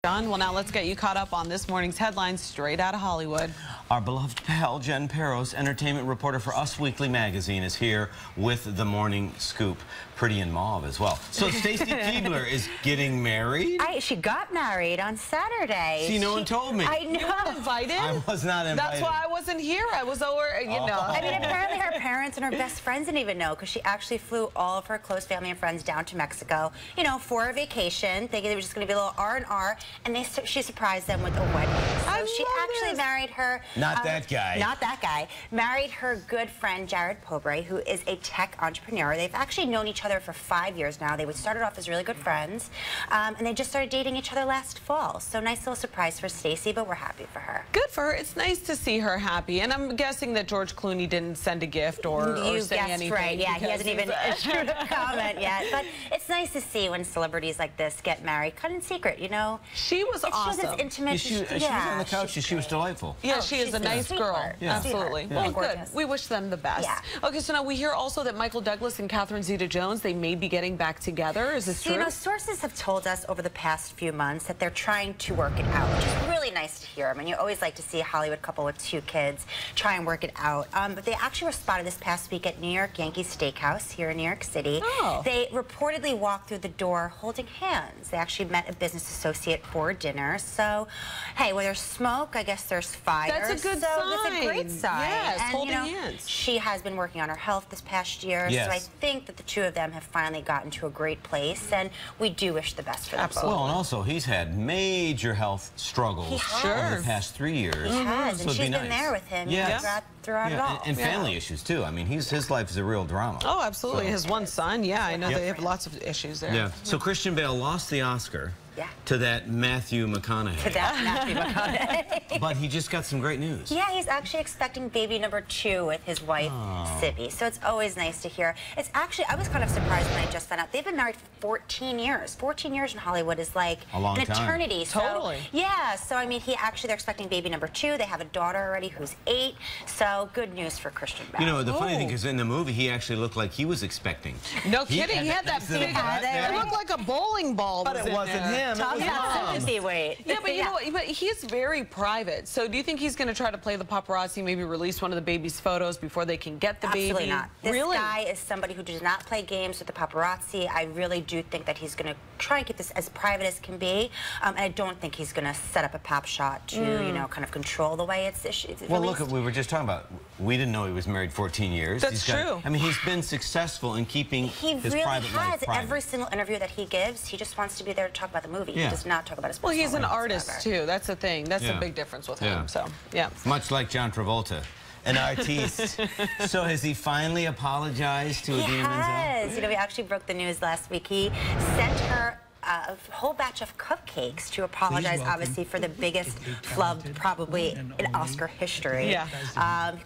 John, well, now let's get you caught up on this morning's headlines straight out of Hollywood. Our beloved pal, Jen Peros, entertainment reporter for Us Weekly magazine, is here with the morning scoop. Pretty in mauve as well. So Stacy Keibler is getting married? She got married on Saturday. See, no one told me. I know. You weren't invited? I was not invited. That's why I wasn't here. I was over, you know. I mean, apparently her parents and her best friends didn't even know, because she actually flew all of her close family and friends down to Mexico, you know, for a vacation, thinking it was just going to be a little R&R, and she surprised them with a wedding. So she actually married her... Not that guy. Not that guy. Married her good friend, Jared Pobre, who is a tech entrepreneur. They've actually known each other for 5 years now. They started off as really good friends, and they just started dating each other last fall. So nice little surprise for Stacy, but we're happy for her. Good for her. It's nice to see her happy. And I'm guessing that George Clooney didn't send a gift or say anything. Right. Yeah, he hasn't even issued a comment yet. But it's nice to see when celebrities like this get married, kind of in secret, you know. She was awesome. She was intimate. She was on the couch. She was delightful. Yeah, she is a nice girl. Yeah. Absolutely. Yeah. Well, good. We wish them the best. Yeah. Okay, so now we hear also that Michael Douglas and Catherine Zeta-Jones, they may be getting back together. Is this true? You know, sources have told us over the past few months that they're trying to work it out, which is really nice to hear. I mean, you always like to see a Hollywood couple with 2 kids try and work it out. But they actually were spotted this past week at New York Yankee Steakhouse here in New York City. Oh. They reportedly walked through the door holding hands. They actually met a business associate for dinner. So, hey, where there's smoke, I guess there's fire. That's a good sign. That's a great sign. Yes, and, holding you know, hands. She has been working on her health this past year. Yes. So I think that the 2 of them have finally gotten to a great place, and we do wish the best for them both. Well, and also he's had major health struggles over the past 3 years. He has, and so she's been there with him throughout it all. And family issues too. I mean, his life is a real drama. Oh, absolutely. His one son, I know they have lots of issues there. Yeah. So Christian Bale lost the Oscar to that Matthew McConaughey. But he just got some great news. Yeah, he's actually expecting baby number 2 with his wife, Sibby. So it's always nice to hear. It's actually, I was kind of surprised when I just found out. They've been married for 14 years. 14 years in Hollywood is like an eternity. Totally. So, yeah, so I mean, they're expecting baby number 2. They have a daughter already who's 8. So good news for Christian Bale. You know, the funny thing is in the movie, he actually looked like he was expecting. No kidding. He had that big head. It looked like a bowling ball. But it wasn't him. Weight. Yeah, but you know what? But he's very private. So do you think he's going to try to play the paparazzi, maybe release one of the baby's photos before they can get the baby? Absolutely not. This guy is somebody who does not play games with the paparazzi. I really do think that he's going to try and keep this as private as can be. And I don't think he's going to set up a pap shot to, you know, kind of control the way it's well, look, we were just talking about, we didn't know he was married 14 years. That's true. I mean, he's been successful in keeping his private life private. Every single interview that he gives, he just wants to be there to talk about the movie. He does not talk about his personal life. Well, he's an artist, too. That's the thing. That's the big difference with him. So, yeah. Much like John Travolta. An artiste. So has he finally apologized to Idina Menzel? Yes. You know, we actually broke the news last week. He sent her a whole batch of cupcakes to apologize, obviously, for the biggest flub probably in Oscar history,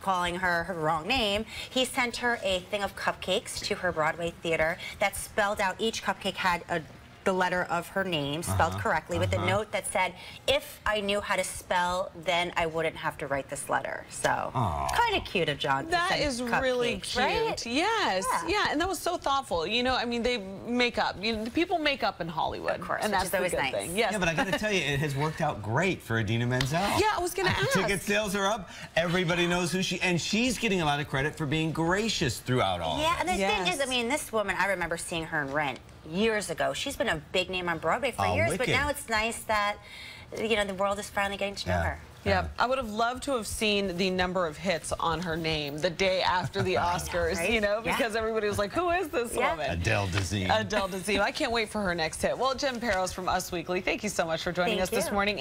calling her wrong name. He sent her a thing of cupcakes to her Broadway theater that spelled out, each cupcake had the letter of her name spelled correctly with a note that said, if I knew how to spell, then I wouldn't have to write this letter. So kind of cute of John. That is really cute. Right? Yes. Yeah, and that was so thoughtful. You know, I mean, they make up. People make up in Hollywood. Of course, and that's always the good nice. thing. Yes. Yeah, but I got to tell you, it has worked out great for Idina Menzel. Yeah, I was going to ask. Ticket sales are up. Everybody knows who and she's getting a lot of credit for being gracious throughout all. Yeah, and the thing is, I mean, this woman, I remember seeing her in Rent years ago. She's been a big name on Broadway for years, but now it's nice that, you know, the world is finally getting to know her. Yeah, I would have loved to have seen the number of hits on her name the day after the Oscars, you know, because everybody was like, who is this woman? Adele Dazeem. Adele Dazeem. I can't wait for her next hit. Well, Jen Peros from Us Weekly, thank you so much for joining us this morning.